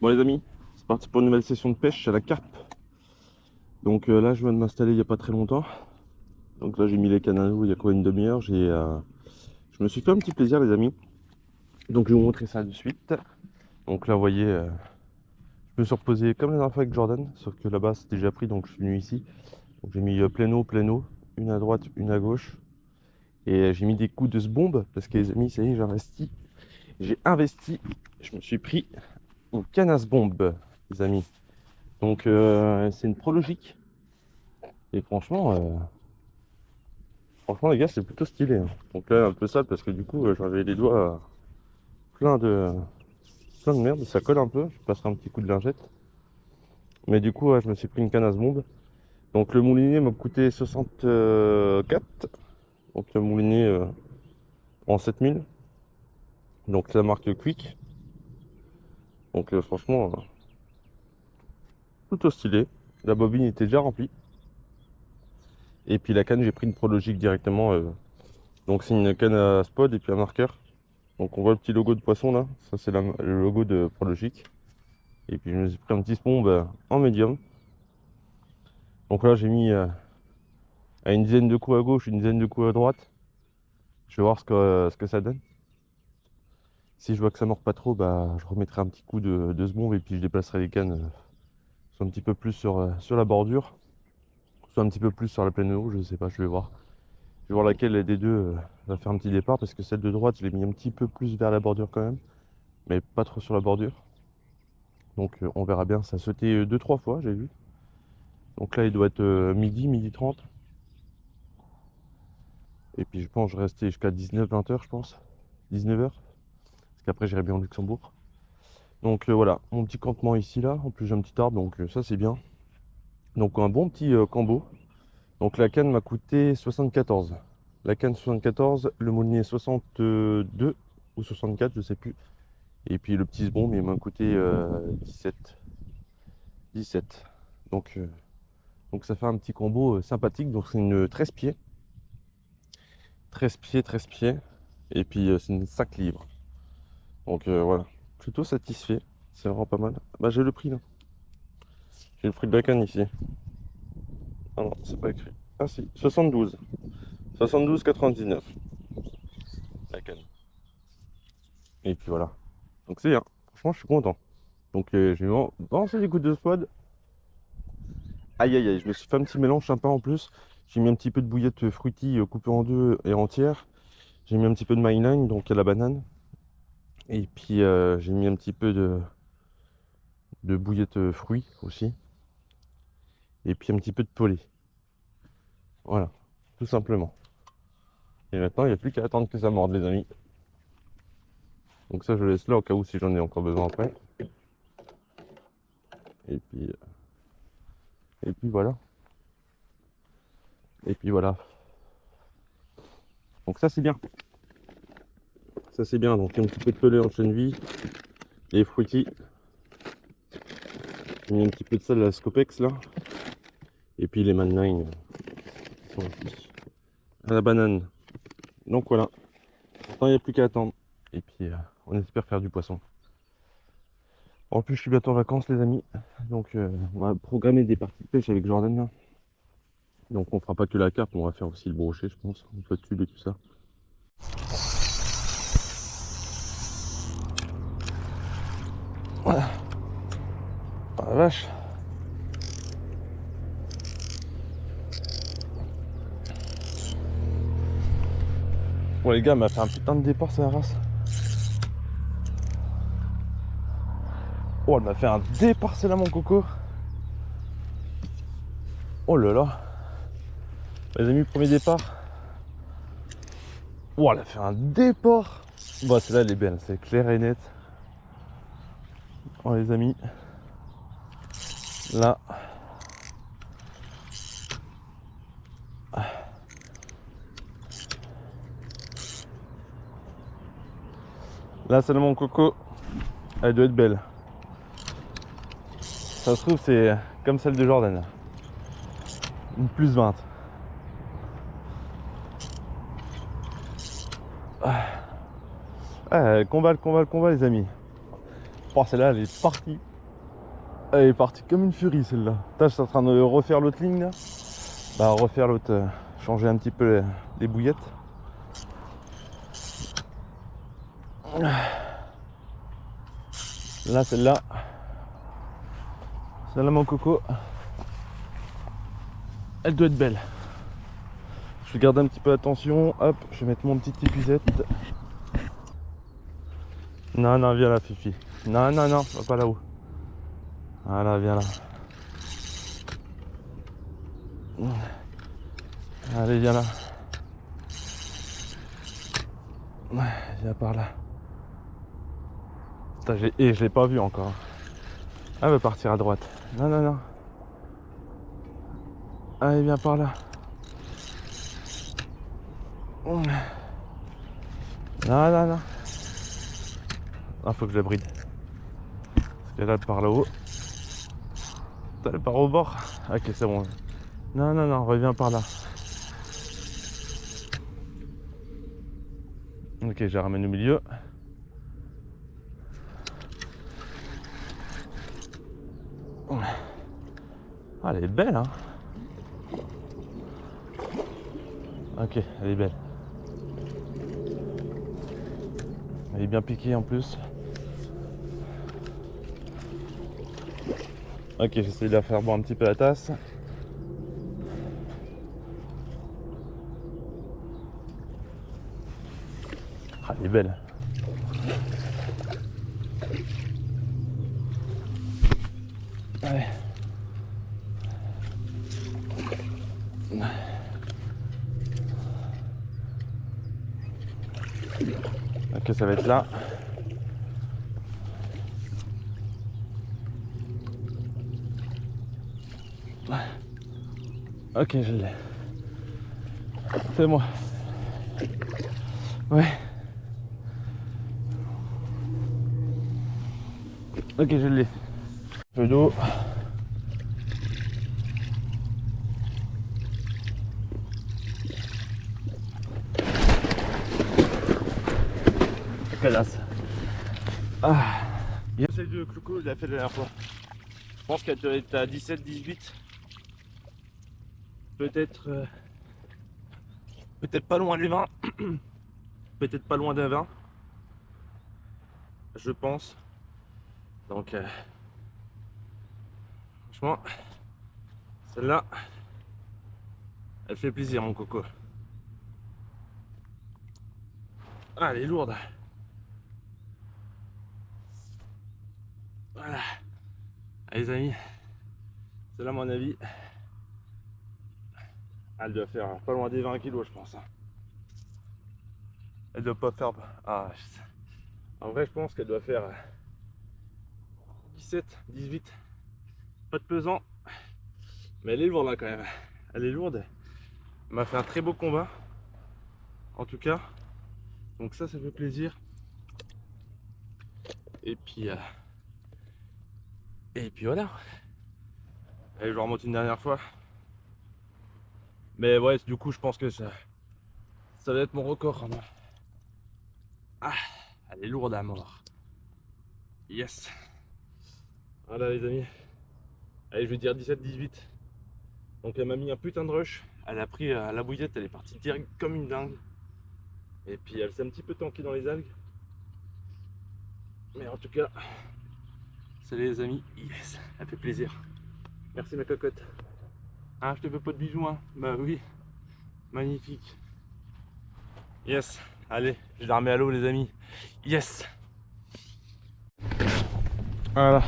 Bon les amis, c'est parti pour une nouvelle session de pêche à la carpe. Donc là je viens de m'installer il n'y a pas très longtemps. Donc là j'ai mis les cannes à l'eau il y a quoi une demi-heure. Je me suis fait un petit plaisir les amis. Donc je vais vous montrer ça de suite. Donc là vous voyez, je me suis reposé comme la dernière fois avec Jordan. Sauf que là-bas c'était déjà pris donc je suis venu ici. Donc j'ai mis plein eau, une à droite, une à gauche. Et j'ai mis des coups de ce bombe parce que les amis ça y est j'ai investi. Je me suis pris une canne à ce bombe les amis. Donc c'est une Prologic. Et franchement, les gars, c'est plutôt stylé, hein. Donc là, un peu sale parce que du coup, j'avais les doigts pleins de, plein de merde. Ça colle un peu. Je passerai un petit coup de lingette. Mais du coup, ouais, je me suis pris une canne à ce bombe. Donc le moulinier m'a coûté 64. Donc le moulinier en 7000. Donc la marque Quick. Donc franchement, plutôt stylé. La bobine était déjà remplie. Et puis la canne, j'ai pris une Prologic directement. Donc c'est une canne à spod et puis un marqueur. Donc on voit le petit logo de poisson là. Ça, c'est le logo de Prologic. Et puis je me suis pris un petit spomb en médium. Donc là j'ai mis à une dizaine de coups à gauche, une dizaine de coups à droite. Je vais voir ce que ça donne. Si je vois que ça mord pas trop, bah je remettrai un petit coup de ce bombe et puis je déplacerai les cannes soit un petit peu plus sur la bordure, soit un petit peu plus sur la pleine eau, je sais pas, je vais voir. Je vais voir laquelle des deux va faire un petit départ parce que celle de droite je l'ai mis un petit peu plus vers la bordure quand même, mais pas trop sur la bordure. Donc on verra bien, ça a sauté 2-3 fois j'ai vu. Donc là il doit être midi 30. Et puis je pense que je restais jusqu'à 19-20 heures, je pense. 19 heures. Parce qu'après j'irai bien au Luxembourg. Donc voilà, mon petit campement ici là. En plus j'ai un petit arbre, donc ça c'est bien. Donc un bon petit cambo. Donc la canne m'a coûté 74. La canne 74, le moulinier 62 ou 64, je sais plus. Et puis le petit sbombe il m'a coûté 17. 17. Donc, donc ça fait un petit combo sympathique. Donc c'est une 13 pieds. 13 pieds, 13 pieds. Et puis c'est une 5 livres. Donc voilà, plutôt satisfait, c'est vraiment pas mal. Bah j'ai le prix là, j'ai le prix de la canne ici. Ah non, c'est pas écrit. Ah si, 72. 72,99 la canne. Et puis voilà. Donc c'est bien, franchement je suis content. Donc j'ai vraiment balancé des coups de spod. Aïe aïe aïe, je me suis fait un petit mélange sympa en plus. J'ai mis un petit peu de bouillette fruity coupée en deux et entière. J'ai mis un petit peu de myline, donc à la banane. Et puis j'ai mis un petit peu de bouillette fruits aussi. Et puis un petit peu de polé. Voilà, tout simplement. Et maintenant, il n'y a plus qu'à attendre que ça morde, les amis. Donc ça, je laisse là au cas où si j'en ai encore besoin après. Et puis, euh, et puis voilà. Et puis voilà. Donc ça, c'est bien. Ça, c'est bien. Donc un petit peu de pelé en chènevis. Les fruitis. J'ai mis un petit peu de sel à la Scopex là. Et puis les Manline qui sont ici. À la banane. Donc voilà. Maintenant, il n'y a plus qu'à attendre. Et puis, on espère faire du poisson. En plus, je suis bientôt en vacances, les amis. Donc, on va programmer des parties de pêche avec Jordan là. Donc on fera pas que la carpe, on va faire aussi le brochet, je pense, le toit de tube et tout ça. Ah la vache. Bon les gars, m'a fait un putain de départ ça race. Oh, elle m'a fait un départ celle-là mon coco. Oh là là. Les amis, premier départ. Oh, elle a fait un départ. Bon, celle-là elle est belle, c'est clair et net. Oh les amis. Là. Là, celle-là mon coco. Elle doit être belle. Ça se trouve c'est comme celle de Jordan. Une plus 20. Ah, combat les amis. Oh, celle-là, elle est partie. Elle est partie comme une furie, celle-là. Là, je suis en train de refaire l'autre ligne, là. Bah, refaire l'autre, changer un petit peu les bouillettes. Là, celle-là, mon coco, elle doit être belle. Je vais garder un petit peu attention. Hop, je vais mettre mon petit épuisette. Non, non, viens là, Fifi. Non, non, non, va pas là-haut. Voilà, viens là. Allez, viens là. Viens par là. Putain, je l'ai pas vu encore. Elle va partir à droite. Non, non, non. Allez, viens par là. Non, non, non. Ah, faut que je la bride. Parce qu'elle elle part là-haut. Elle part au bord. Ok, c'est bon. Non, non, non, reviens par là. Ok, je la ramène au milieu. Ah, elle est belle, hein. Ok, elle est belle. Elle est bien piquée en plus. Ok, j'essaie de la faire boire un petit peu la tasse. Ah, elle est belle. Allez. Ok, ça va être là. Ok, je l'ai. C'est moi. Ouais. Ok, je l'ai. Un peu d'eau. Calasse. Ah. Celle de Clouco, je l'ai fait la dernière fois. Je pense qu'elle doit être à 17-18. Peut-être peut-être pas loin des 20. Peut-être pas loin d'un 20. Je pense. Donc franchement, celle-là, elle fait plaisir mon coco. Ah, elle est lourde. Voilà. Allez les amis, celle-là à mon avis, elle doit faire pas loin des 20 kilos je pense. Elle doit pas faire... Ah, en vrai je pense qu'elle doit faire 17, 18. Pas de pesant. Mais elle est lourde là quand même. Elle est lourde. Elle m'a fait un très beau combat. En tout cas. Donc ça fait plaisir. Et puis voilà. Allez, je vais remonter une dernière fois. Mais ouais, du coup je pense que ça va être mon record. Ah, elle est lourde à mort. Yes. Voilà les amis. Allez, je vais dire 17-18. Donc elle m'a mis un putain de rush. Elle a pris la bouillette, elle est partie direct comme une dingue. Et puis elle s'est un petit peu tankée dans les algues. Mais en tout cas, salut les amis, yes, ça fait plaisir. Merci ma cocotte. Ah, je te fais pas de bisous, hein. Bah oui, magnifique. Yes, allez, je la remets à l'eau les amis. Yes. Voilà.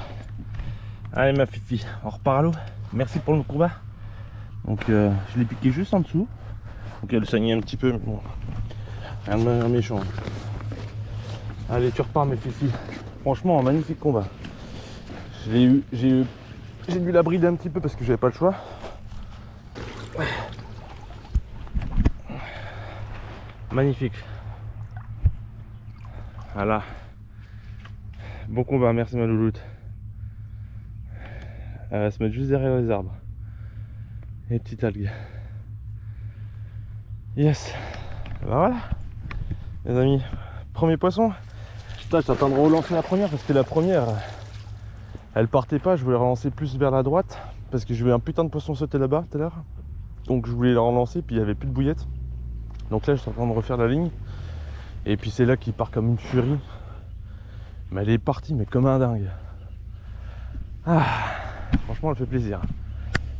Allez ma fifi, on repart à l'eau. Merci pour le combat. Donc je l'ai piqué juste en dessous. Donc elle saignait un petit peu, mais bon, rien de méchant. Allez, tu repars mes fifi. Franchement, un magnifique combat. J'ai dû la brider un petit peu parce que j'avais pas le choix. Magnifique. Voilà. Bon combat, merci ma louloute. Elle va se mettre juste derrière les arbres. Et petite algue. Yes. Ben voilà. Les amis, premier poisson. Putain, j'étais en train de relancer la première parce que la première, elle partait pas. Je voulais relancer plus vers la droite parce que j'ai vu un putain de poisson sauter là-bas tout à l'heure. Donc je voulais la relancer, puis il n'y avait plus de bouillette. Donc là, j'étais en train de refaire la ligne. Et puis c'est là qu'il part comme une furie. Mais elle est partie, mais comme un dingue. Ah, franchement, elle fait plaisir.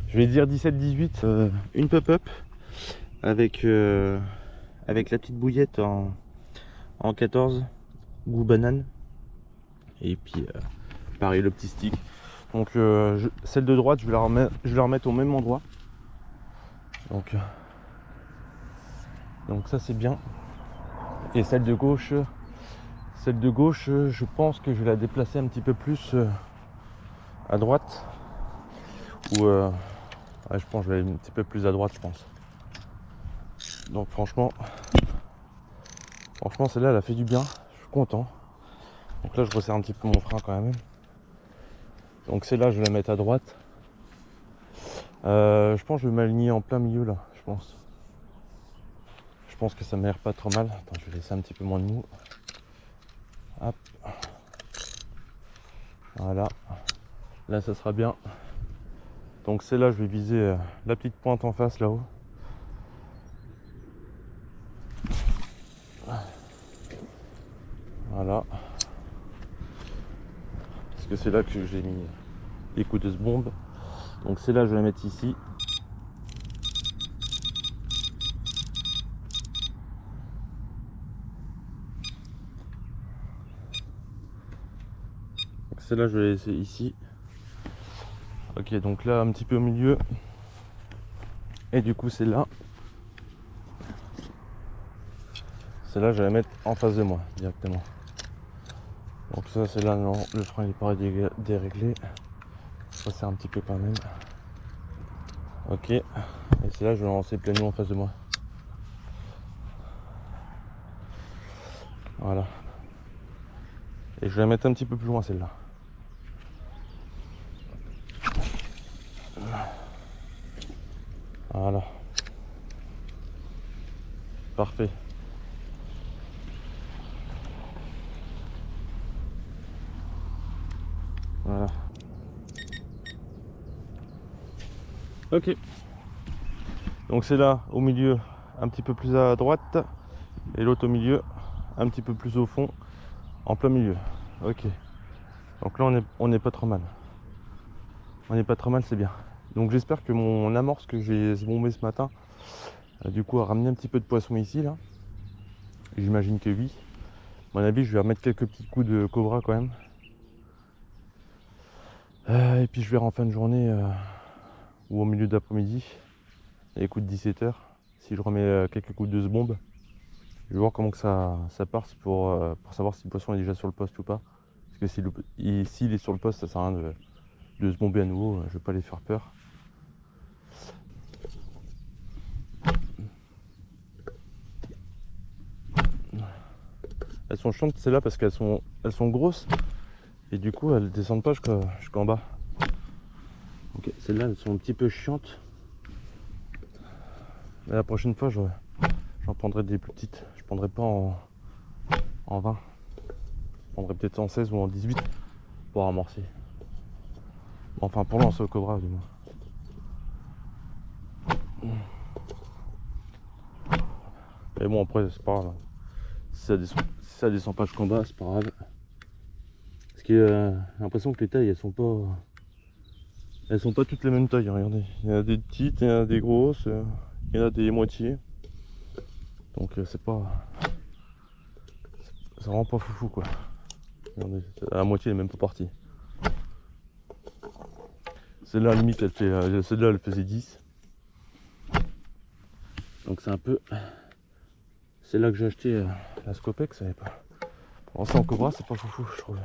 Je vais dire 17-18. Une pop-up avec la petite bouillette en 14, goût banane. Et puis pareil, le petit stick. Donc celle de droite, je vais la remettre au même endroit. Donc ça c'est bien. Et celle de gauche, je pense que je vais la déplacer un petit peu plus à droite. Ou ouais, je pense que je vais aller un petit peu plus à droite, je pense. Donc franchement celle-là elle a fait du bien, je suis content. Donc là je resserre un petit peu mon frein quand même. Donc celle-là je vais la mettre à droite. Je pense que je vais m'aligner en plein milieu là, je pense. Je pense que ça m'a l'air pas trop mal. Attends, je vais laisser un petit peu moins de mou. Hop. Voilà. Là ça sera bien. Donc celle-là je vais viser la petite pointe en face là-haut. Voilà. Parce que c'est là que j'ai mis les couteuses bombes. Donc celle-là je vais la mettre ici. Donc celle-là je vais la laisser ici. Ok, donc là un petit peu au milieu. Et du coup celle-là je vais la mettre en face de moi directement. Donc ça c'est là, non, le frein il est pas déréglé. Ça c'est un petit peu quand même. Ok. Et c'est là je vais lancer pleinement en face de moi. Voilà. Et je vais la mettre un petit peu plus loin celle-là. Voilà. Parfait. Voilà. Ok. Donc c'est là au milieu un petit peu plus à droite. Et l'autre au milieu un petit peu plus au fond. En plein milieu. Ok. Donc là on est pas trop mal. On n'est pas trop mal, c'est bien. Donc j'espère que mon amorce que j'ai bombé ce matin du coup a ramené un petit peu de poisson ici là. J'imagine que oui. À mon avis je vais remettre quelques petits coups de cobra quand même. Et puis je verrai en fin de journée ou au milieu d'après-midi, à les coups de 17h, si je remets quelques coups de bombe. Je vais voir comment que ça part pour savoir si le poisson est déjà sur le poste ou pas. Parce que s'il est sur le poste, ça sert à rien de se bomber à nouveau, je vais pas les faire peur. Elles sont chiantes celles-là parce qu'elles sont grosses et du coup elles descendent pas jusqu'en bas. Ok, celles-là elles sont un petit peu chiantes. Mais la prochaine fois j'en prendrai des plus petites. Je prendrai pas en 20. Je prendrai peut-être en 16 ou en 18 pour amorcer. Enfin pour lancer au cobra du moins. Mais bon après c'est pas grave. Si ça descend pas jusqu'en bas, c'est pas grave. Parce que j'ai l'impression que les tailles elles sont pas toutes les mêmes tailles, regardez. Il y en a des petites, il y en a des grosses, il y en a des moitiés. Donc c'est vraiment pas foufou quoi. Regardez, la moitié elle est même pas partie. Celle-là limite celle-là elle faisait 10. Donc c'est un peu. C'est là que j'ai acheté la Scopex, elle est pas. Pour lancer en cobra c'est pas foufou je trouve.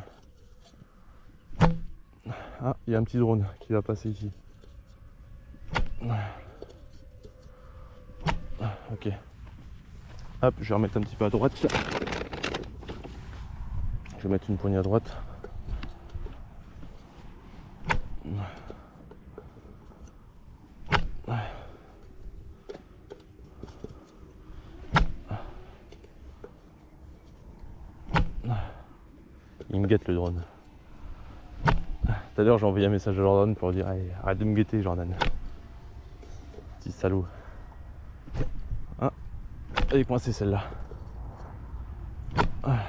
Ah, il y a un petit drone qui va passer ici. Ok. Hop, je vais remettre un petit peu à droite. Je vais mettre une poignée à droite. me guette le drone. Tout à l'heure j'ai envoyé un message à Jordan pour dire allez, arrête de me guetter Jordan. Petit salaud. Ah, elle est coincée celle-là. Ah.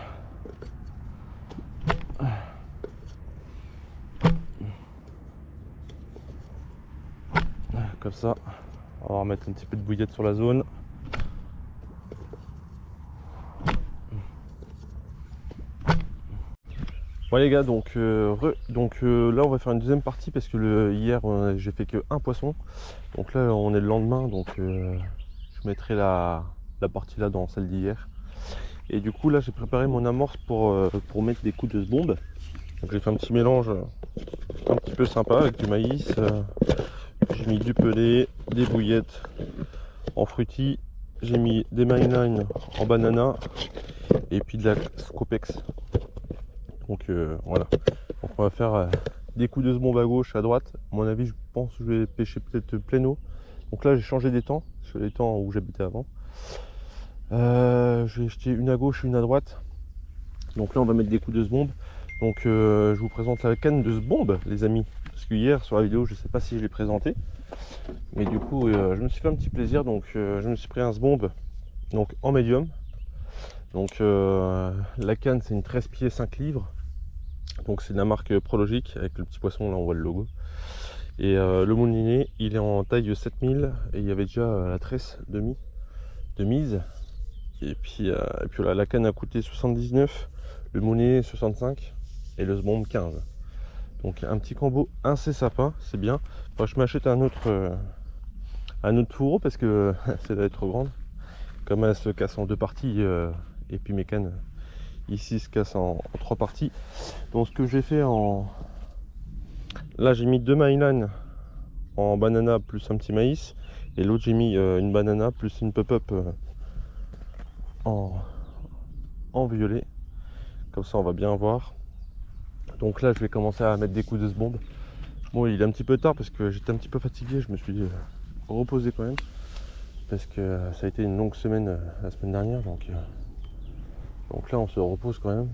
Ah. Comme ça, on va remettre un petit peu de bouillette sur la zone. Bon les gars, donc là on va faire une deuxième partie parce que hier j'ai fait que un poisson. Donc là on est le lendemain, donc je mettrai la partie là dans celle d'hier. Et du coup là j'ai préparé mon amorce pour mettre des coups de bombe. Donc j'ai fait un petit mélange un petit peu sympa avec du maïs. J'ai mis du pelé, des bouillettes en fruity, j'ai mis des mainline en banana et puis de la scopex. Donc voilà, donc on va faire des coups de bombe à gauche, à droite. À mon avis je pense que je vais pêcher peut-être plein eau. Donc là j'ai changé des temps, sur les temps où j'habitais avant. J'ai jeté une à gauche, une à droite. Donc là on va mettre des coups de bombe. Donc je vous présente la canne de bombe les amis. Parce que hier sur la vidéo je sais pas si je l'ai présenté. Mais du coup je me suis fait un petit plaisir. Donc je me suis pris un bombe donc en médium. Donc la canne c'est une 13 pieds 5 livres. Donc c'est de la marque Prologic avec le petit poisson là on voit le logo. Et le moulinet il est en taille 7000 et il y avait déjà la tresse de mise. Et puis voilà, la canne a coûté 79, le moulinet 65 et le bombe 15. Donc un petit combo assez sympa, c'est bien. Enfin, je m'achète un autre fourreau parce que ça doit être trop grande. Comme elle se casse en deux parties et puis mes cannes ici se cassent en trois parties. Donc ce que j'ai fait là j'ai mis deux mainline en banana plus un petit maïs et l'autre j'ai mis une banana plus une pop-up en violet. Comme ça on va bien voir. Donc là je vais commencer à mettre des coups de ce bombe. Bon il est un petit peu tard parce que j'étais un petit peu fatigué, je me suis reposé quand même. Parce que ça a été une longue semaine la semaine dernière. Donc là on se repose quand même.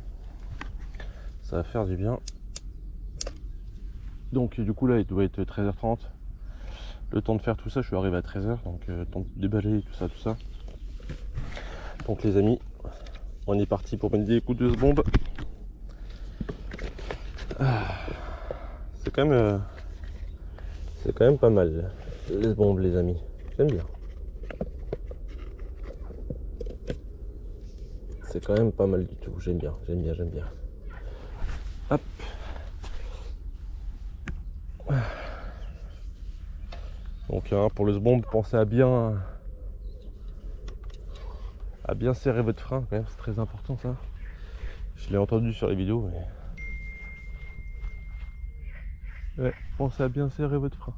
Ça va faire du bien. Donc du coup là il doit être 13h30. Le temps de faire tout ça, je suis arrivé à 13h. Donc le temps de déballer tout ça. Donc les amis, on est parti pour mettre des coups de ce bombe. C'est quand même pas mal les bombes les amis. J'aime bien. C'est quand même pas mal du tout. J'aime bien. Hop. Donc pour le bombe, pensez à bien serrer votre frein quand même, c'est très important ça. Je l'ai entendu sur les vidéos mais. Ouais, pensez à bien serrer votre frein.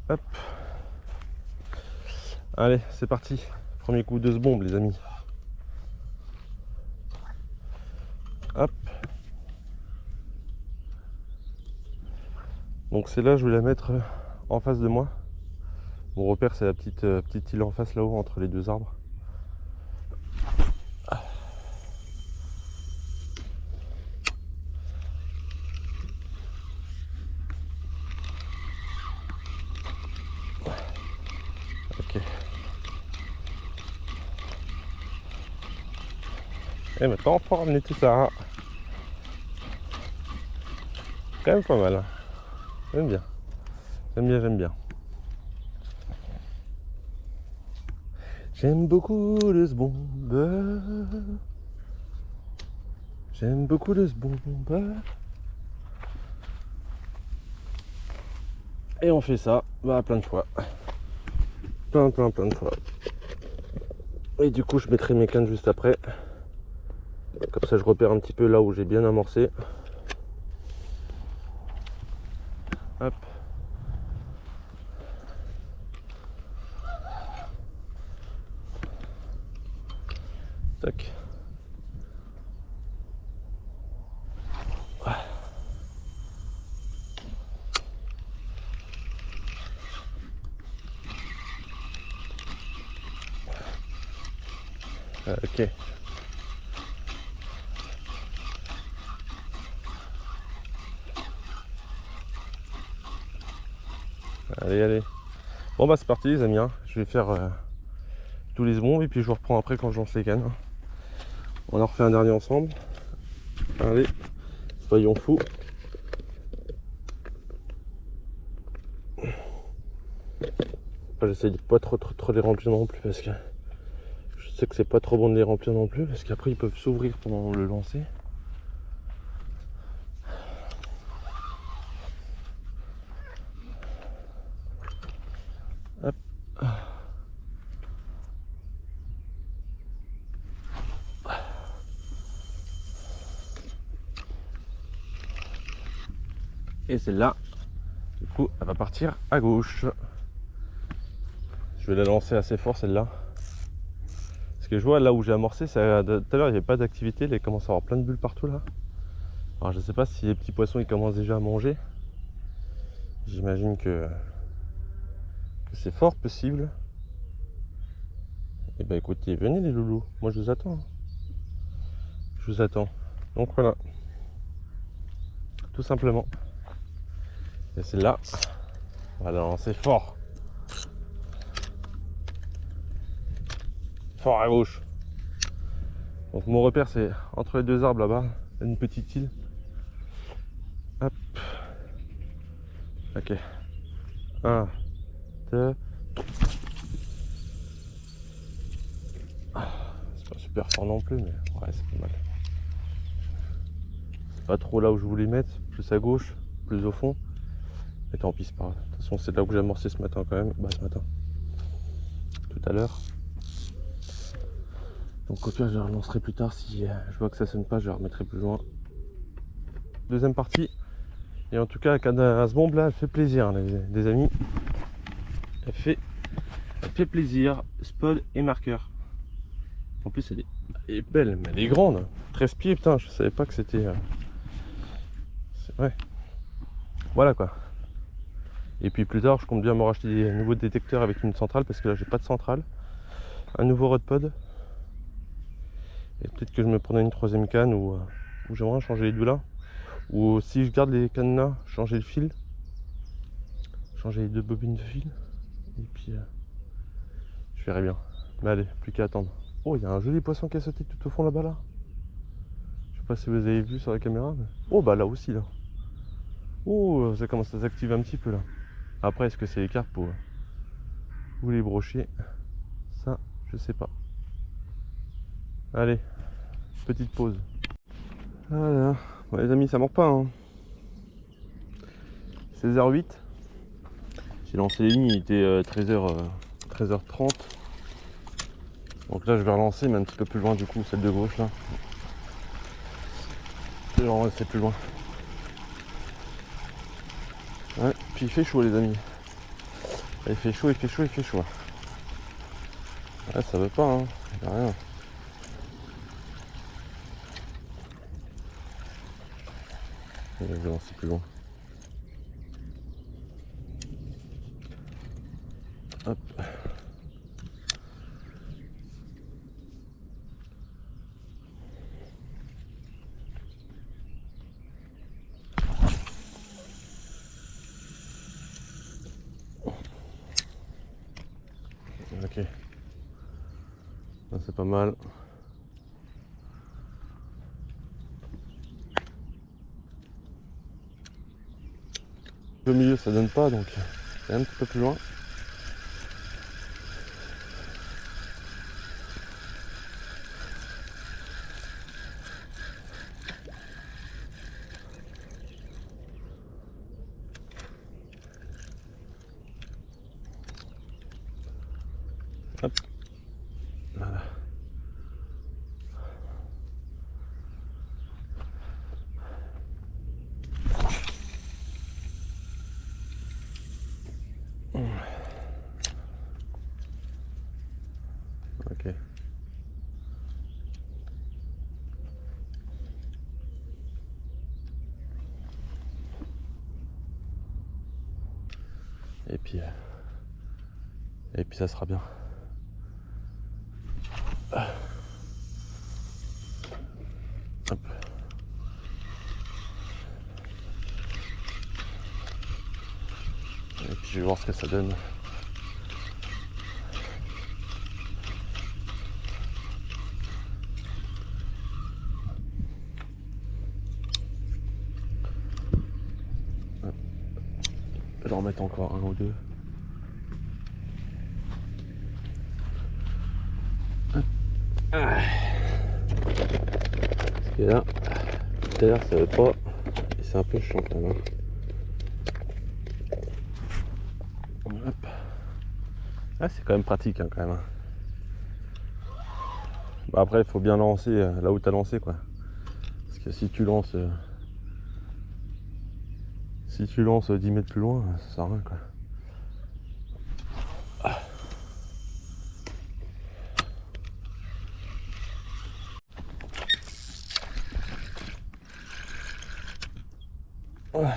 Hop. Allez, c'est parti. Premier coup de ce bombe les amis. Hop. Donc c'est là, je vais la mettre en face de moi. Mon repère c'est la petite île en face là-haut entre les deux arbres. Ok. Et maintenant faut ramener tout ça. Quand même pas mal. J'aime bien. J'aime beaucoup le bombe. Et on fait ça plein de fois. Plein de fois. Et du coup je mettrai mes cannes juste après. Comme ça je repère un petit peu là où j'ai bien amorcé. Hop. Tac. Ok. Allez, allez. Bon bah c'est parti les amis, hein. Je vais faire tous les bombes et puis je vous reprends après quand je lance les cannes. On en refait un dernier ensemble. Allez, soyons fous. J'essaie de pas trop les remplir non plus parce que je sais que c'est pas trop bon de les remplir non plus parce qu'après ils peuvent s'ouvrir pendant le lancer. Hop. Et celle-là, du coup, elle va partir à gauche. Je vais la lancer assez fort celle-là. Parce que je vois là où j'ai amorcé, tout à l'heure il n'y avait pas d'activité, il commence à avoir plein de bulles partout là. Alors je sais pas si les petits poissons ils commencent déjà à manger. J'imagine que c'est fort possible. Et bah écoutez, venez les loulous, moi je vous attends. Je vous attends. Donc voilà. Tout simplement. Et celle-là, on va la lancer fort. Fort à gauche. Donc mon repère c'est entre les deux arbres là-bas, une petite île. Hop. Ok. 1, 2. C'est pas super fort non plus, mais ouais, c'est pas mal. C'est pas trop là où je voulais mettre, plus à gauche, plus au fond. Mais tant pis, c'est pas grave. De toute façon, c'est là où j'ai amorcé ce matin quand même. Bah, ce matin. Tout à l'heure. Donc, au pire, je la relancerai plus tard. Si je vois que ça sonne pas, je la remettrai plus loin. Deuxième partie. Et en tout cas, la canne à ce bombe là, elle fait plaisir, les amis. Elle fait plaisir. Spod et marqueur. En plus, elle est belle, mais elle est grande. 13 pieds, putain, je savais pas que c'était. Ouais. Voilà quoi. Et puis plus tard, je compte bien me racheter des nouveaux détecteurs avec une centrale parce que là, j'ai pas de centrale. Un nouveau rodpod. Et peut-être que je me prenais une troisième canne ou j'aimerais changer les deux là. Ou si je garde les cannes là, changer le fil. Changer les deux bobines de fil. Et puis, je verrai bien. Mais allez, plus qu'à attendre. Oh, il y a un joli poisson qui a sauté tout au fond là-bas là. Je sais pas si vous avez vu sur la caméra. Mais... oh, bah là aussi là. Oh, ça commence à s'activer un petit peu là. Après, est-ce que c'est les carpes ou les brochets? Ça, je sais pas. Allez, petite pause. Voilà. Bon, les amis, ça mord pas. Hein. 16h08. J'ai lancé les lignes, il était 13h30. Donc là, je vais relancer, mais un petit peu plus loin du coup, celle de gauche là. Je vais en rester plus loin. Ouais, puis il fait chaud, les amis. Il fait chaud, il fait chaud, il fait chaud. Ouais, ça veut pas, hein. Y a rien. Je vais lancer plus loin. Hop. Ok. C'est pas mal. Au milieu ça donne pas, donc c'est un petit peu plus loin. Hop. Voilà. Ok. Et puis ça sera bien. Hop. Et puis je vais voir ce que ça donne. Je vais en remettre encore un ou deux. Ah. Parce que là, tout à l'heure ça veut pas. Et c'est un peu chiant quand même. Hop. Ah, c'est quand même pratique hein, quand même. Bah, après il faut bien lancer là où tu as lancé quoi. Parce que si tu lances 10 mètres plus loin, ça sert à rien quoi. Ouais.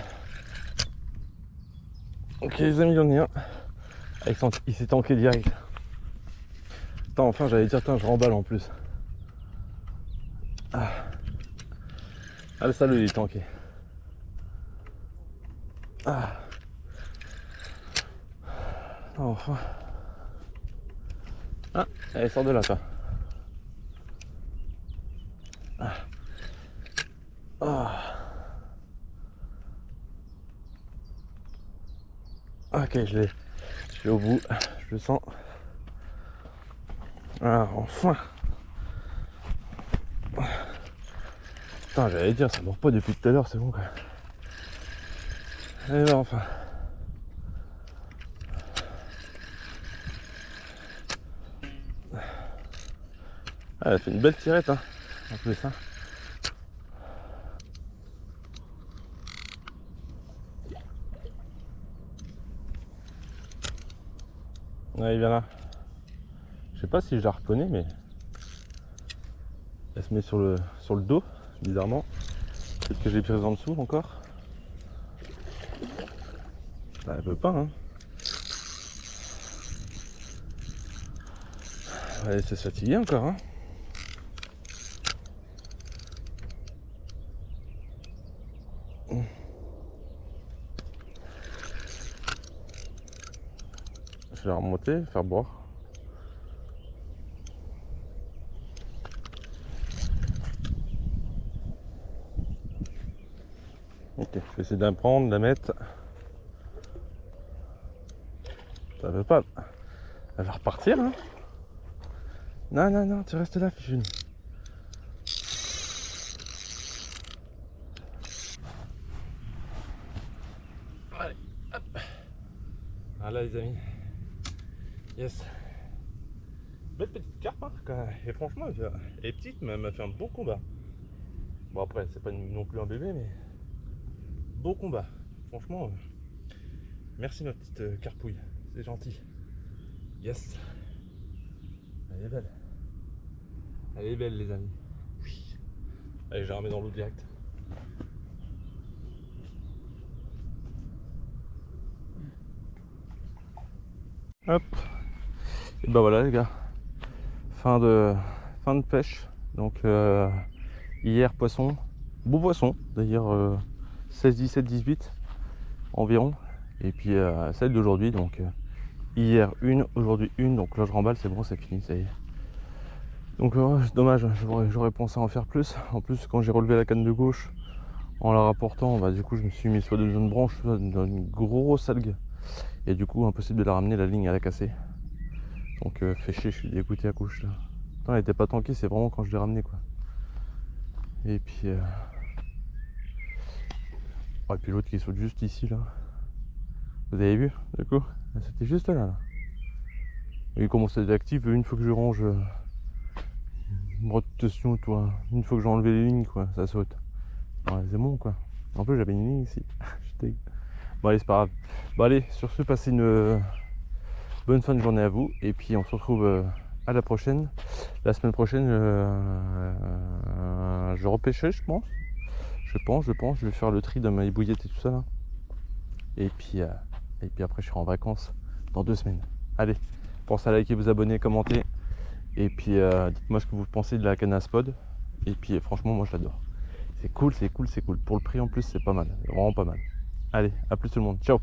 Ok les amis, j'en ai un. Il s'est tanké direct. Attends, enfin j'allais dire, je remballe en plus. Ah, le salaud il est tanké. Ah. Enfin. Ah, allez, sors de là toi. Ah. Ah. Ok, je l'ai au bout, je le sens. Ah, enfin. Putain, j'allais dire, ça mord pas depuis tout à l'heure, c'est bon quoi. Allez, bah, enfin. Ah, elle a fait une belle tirette, hein, en plus ça. Ouais, il vient là. Je sais pas si je la reconnais, mais elle se met sur le dos, bizarrement. Peut-être que j'ai pris en dessous encore. Bah, elle veut pas, hein. On va laisser se fatiguer encore, hein. Je vais la remonter, faire boire. Ok, je vais essayer de la prendre, de la mettre. Ça veut pas. Elle va repartir, hein. Non, non, non, tu restes là, Fichune. Allez, hop. Voilà les amis. Yes. Belle petite carpe, hein, quand même. Et franchement, elle est petite, mais elle m'a fait un beau combat. Bon après, c'est pas non plus un bébé, mais beau combat. Franchement, merci ma petite carpouille. C'est gentil. Yes. Elle est belle. Elle est belle les amis. Oui. Allez, je la remets dans l'eau direct. Hop. Et bah voilà les gars. Fin de pêche. Donc hier poisson. Beau poisson. D'ailleurs 16, 17, 18 environ. Et puis celle d'aujourd'hui. Donc hier une, aujourd'hui une. Donc là je remballe, c'est bon, c'est fini, ça y est. Donc c'est dommage, j'aurais pensé en faire plus. En plus quand j'ai relevé la canne de gauche en la rapportant, bah, du coup je me suis mis sur une zone branche, soit une grosse algue. Et du coup impossible de la ramener, la ligne elle a cassé. Donc fait chier, je suis dégoûté à couche là. Putain, elle était pas tankée, c'est vraiment quand je l'ai ramené quoi. Et puis oh, et puis l'autre qui saute juste ici là. Vous avez vu du coup? C'était juste là. Et comment ça active une fois que je range rotation, toi. Une fois que j'ai enlevé les lignes quoi, ça saute. Ouais, c'est bon quoi. En plus j'avais une ligne ici. Bon allez, c'est pas grave. Bon allez, sur ce, passez une bonne fin de journée à vous. Et puis on se retrouve à la prochaine. La semaine prochaine, je repêcherai, je pense. Je vais faire le tri de ma bouillette et tout ça là. Et puis après je serai en vacances dans 2 semaines. Allez, pensez à liker, vous abonner, commenter. Et puis dites-moi ce que vous pensez de la canne à spod. Et puis franchement moi je l'adore. C'est cool, c'est cool, c'est cool. Pour le prix en plus c'est pas mal, vraiment pas mal. Allez, à plus tout le monde, ciao.